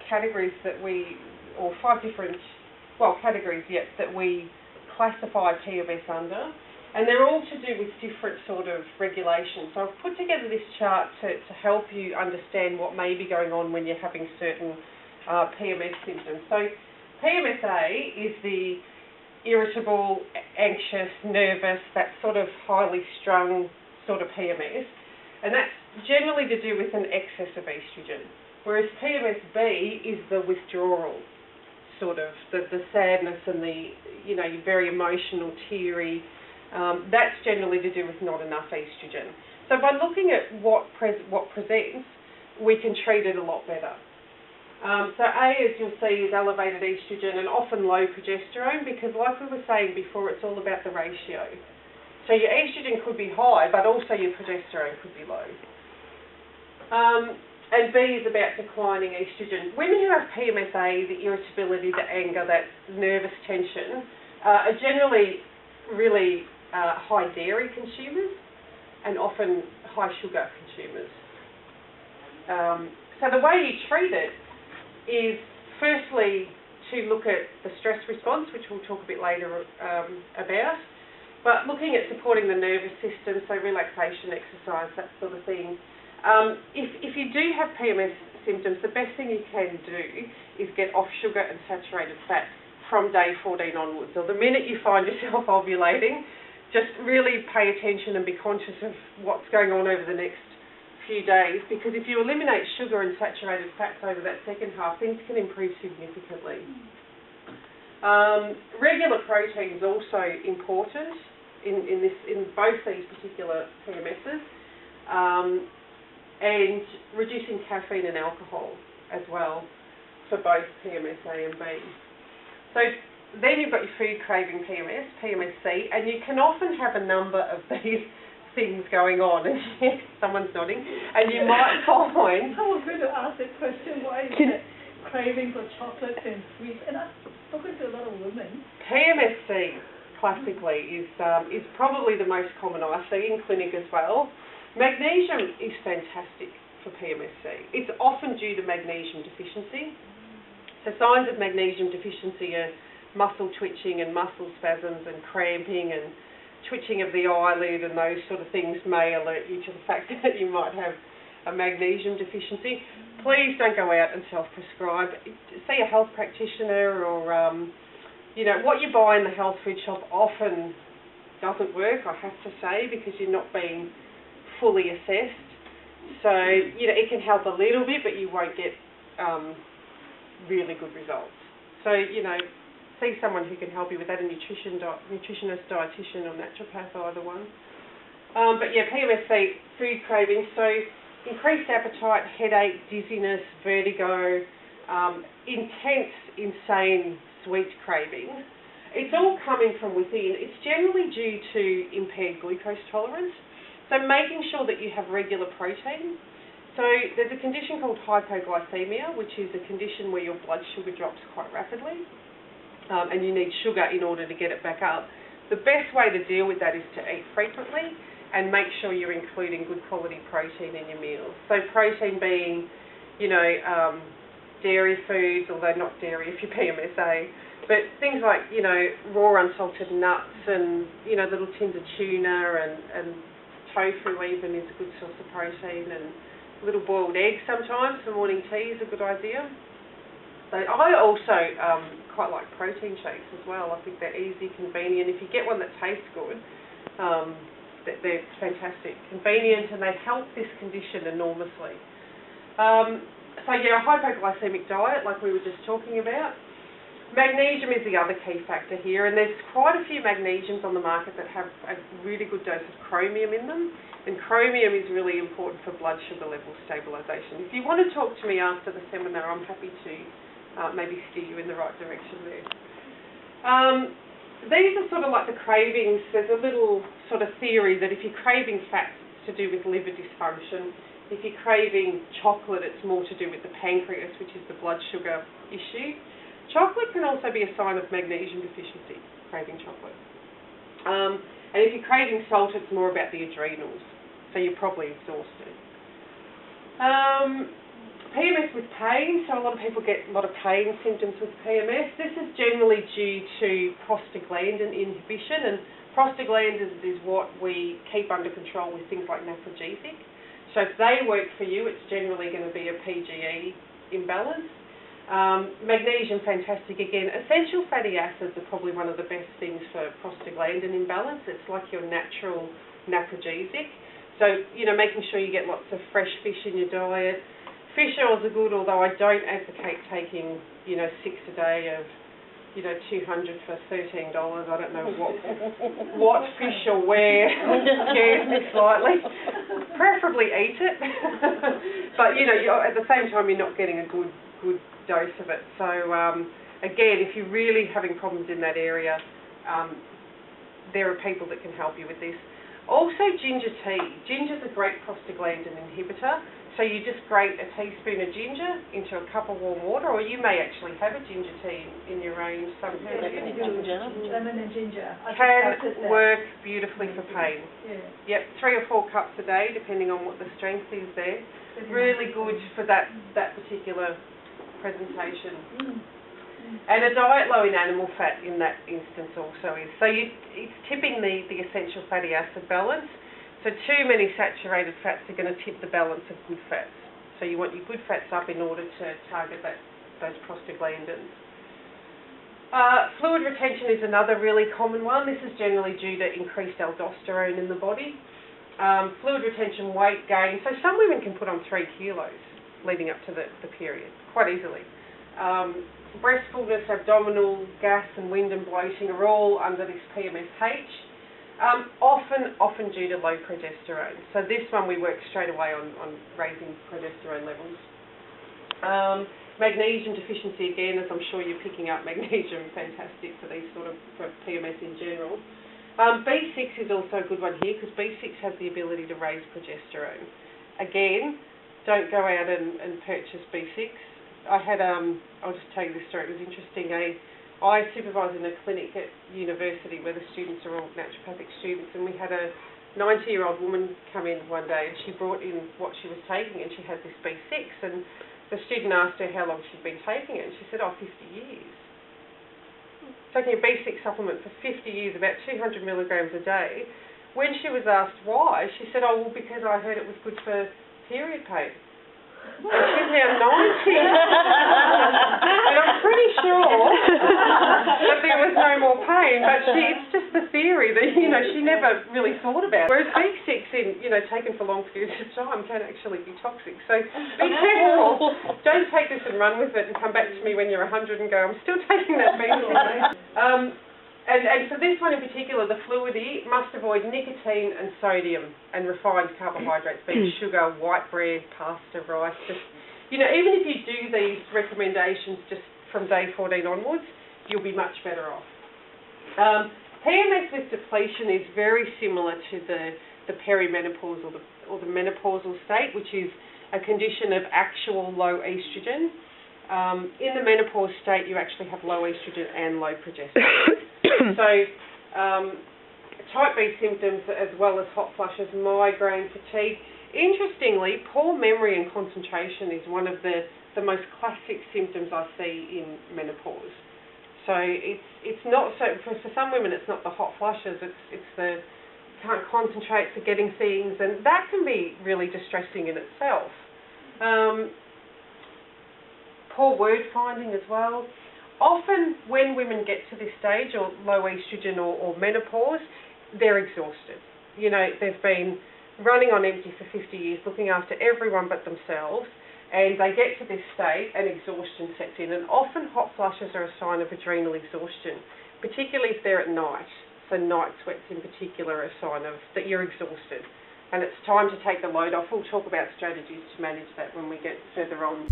categories that or 5 different, categories, that we classify PMS under, and they're all to do with different sort of regulations. So I've put together this chart to help you understand what may be going on when you're having certain PMS symptoms. So PMSA is the irritable, anxious, nervous, that sort of highly strung sort of PMS, and that's generally to do with an excess of estrogen. Whereas PMSB is the withdrawal, sort of, the sadness and the, you're very emotional, teary. That's generally to do with not enough estrogen. So by looking at what presents, we can treat it a lot better. So A, as you'll see, is elevated estrogen and often low progesterone, because like we were saying before, it's all about the ratio. So your estrogen could be high, but also your progesterone could be low. And B is about declining estrogen. Women who have PMSA, the irritability, the anger, that nervous tension, are generally really high dairy consumers and often high sugar consumers. So the way you treat it is firstly to look at the stress response, which we'll talk a bit later about, but looking at supporting the nervous system, so relaxation, exercise, that sort of thing. If you do have PMS symptoms, the best thing you can do is get off sugar and saturated fat from day 14 onwards, or the minute you find yourself ovulating. Just really pay attention and be conscious of what's going on over the next few days, because if you eliminate sugar and saturated fats over that second half, things can improve significantly. Regular protein is also important in both these particular PMSs, and reducing caffeine and alcohol as well for both PMSA and B. So then you've got your food craving PMS, PMSC, and you can often have a number of these things going on, and someone's nodding, and you might find... I was going to ask that question, why is that craving for chocolate and sweets? And I've spoken to a lot of women. PMSC, classically, is probably the most common I see in clinic as well. Magnesium is fantastic for PMSC. It's often due to magnesium deficiency. So signs of magnesium deficiency are muscle twitching and muscle spasms and cramping and twitching of the eyelid, and those sort of things may alert you to the fact that you might have a magnesium deficiency. Please don't go out and self-prescribe. See a health practitioner, or what you buy in the health food shop often doesn't work, I have to say, because you're not being fully assessed. So it can help a little bit, but you won't get really good results. So see someone who can help you with that, a nutritionist, dietitian, or naturopath, either one. But yeah, PMSC, food cravings, so increased appetite, headache, dizziness, vertigo, intense, insane sweet cravings. It's all coming from within. It's generally due to impaired glucose tolerance. So making sure that you have regular protein. So there's a condition called hypoglycemia, which is a condition where your blood sugar drops quite rapidly. And you need sugar in order to get it back up. The best way to deal with that is to eat frequently and make sure you're including good quality protein in your meals. So protein being, dairy foods, although not dairy if you're PMSA, but things like, raw unsalted nuts and, little tins of tuna and tofu even is a good source of protein, and little boiled eggs sometimes for morning tea is a good idea. So I also quite like protein shakes as well. I think they're easy, convenient. If you get one that tastes good, they're fantastic, convenient, and they help this condition enormously. So yeah, a hypoglycemic diet, like we were just talking about. Magnesium is the other key factor here, and there's quite a few magnesiums on the market that have a really good dose of chromium in them, and chromium is really important for blood sugar level stabilisation. If you want to talk to me after the seminar, I'm happy to maybe steer you in the right direction there. These are sort of like the cravings. There's a little sort of theory that if you're craving fats, it's to do with liver dysfunction. If you're craving chocolate, it's more to do with the pancreas, which is the blood sugar issue. Chocolate can also be a sign of magnesium deficiency, craving chocolate. And if you're craving salt, it's more about the adrenals, so you're probably exhausted. PMS with pain, so a lot of people get a lot of pain symptoms with PMS. This is generally due to prostaglandin inhibition, and prostaglandins is what we keep under control with things like naprogesic. So if they work for you, it's generally going to be a PGE imbalance. Magnesium, fantastic again. Essential fatty acids are probably one of the best things for prostaglandin imbalance. It's like your natural naprogesic. So, making sure you get lots of fresh fish in your diet. Fish oils are good, although I don't advocate taking, 6 a day of, 200 for $13. I don't know what fish or where scares me slightly. Preferably eat it. But, at the same time, you're not getting a good dose of it. So, again, if you're really having problems in that area, there are people that can help you with this. Also, ginger tea. Ginger's a great prostaglandin inhibitor. So you just grate a teaspoon of ginger into a cup of warm water, or you may actually have a ginger tea in your range sometime. Lemon and ginger. Can work beautifully for pain. Yeah. Yep, 3 or 4 cups a day, depending on what the strength is there. Really good for that particular presentation. And a diet low in animal fat in that instance also is. So it's tipping the essential fatty acid balance. So too many saturated fats are going to tip the balance of good fats. So you want your good fats up in order to target those prostaglandins. Fluid retention is another really common one. This is generally due to increased aldosterone in the body. Fluid retention, weight gain. So some women can put on 3 kilos leading up to the period quite easily. Breast fullness, abdominal gas and wind and bloating are all under this PMSH. Often due to low progesterone. So this one we work straight away on raising progesterone levels. Magnesium deficiency again, as I'm sure you're picking up, magnesium fantastic for these for PMS in general. B6 is also a good one here because B6 has the ability to raise progesterone. Again, don't go out and purchase B6. I'll just tell you this story, it was interesting. I supervise in a clinic at university where the students are all naturopathic students, and we had a 90-year-old woman come in one day and she brought in what she was taking, and she had this B6, and the student asked her how long she'd been taking it, and she said, 50 years. Taking a B6 supplement for 50 years, about 200 milligrams a day. When she was asked why, she said, because I heard it was good for period pain. And she's now 90. And I'm pretty sure that there was no more pain, but it's just the theory that, she never really thought about. Whereas B6 taken for long periods of time can actually be toxic. So be careful. Don't take this and run with it and come back to me when you're 100 and go, I'm still taking that B6. And for this one in particular, the fluidity must avoid nicotine and sodium and refined carbohydrates, being sugar, white bread, pasta, rice. Just, even if you do these recommendations just from day 14 onwards, you'll be much better off. PMS with depletion is very similar to the perimenopause or the menopausal state, which is a condition of actual low estrogen. In the menopause state, you actually have low estrogen and low progesterone. So, type B symptoms as well as hot flushes, migraine, fatigue. Interestingly, poor memory and concentration is one of the most classic symptoms I see in menopause. So it's not so for some women it's not the hot flushes, it's the can't concentrate, forgetting things, and that can be really distressing in itself. Poor word finding as well. Often when women get to this stage, or low estrogen or menopause, they're exhausted. They've been running on empty for 50 years, looking after everyone but themselves, and they get to this state and exhaustion sets in. And often hot flushes are a sign of adrenal exhaustion, particularly if they're at night. So night sweats in particular are a sign of that you're exhausted. And it's time to take the load off. We'll talk about strategies to manage that when we get further on.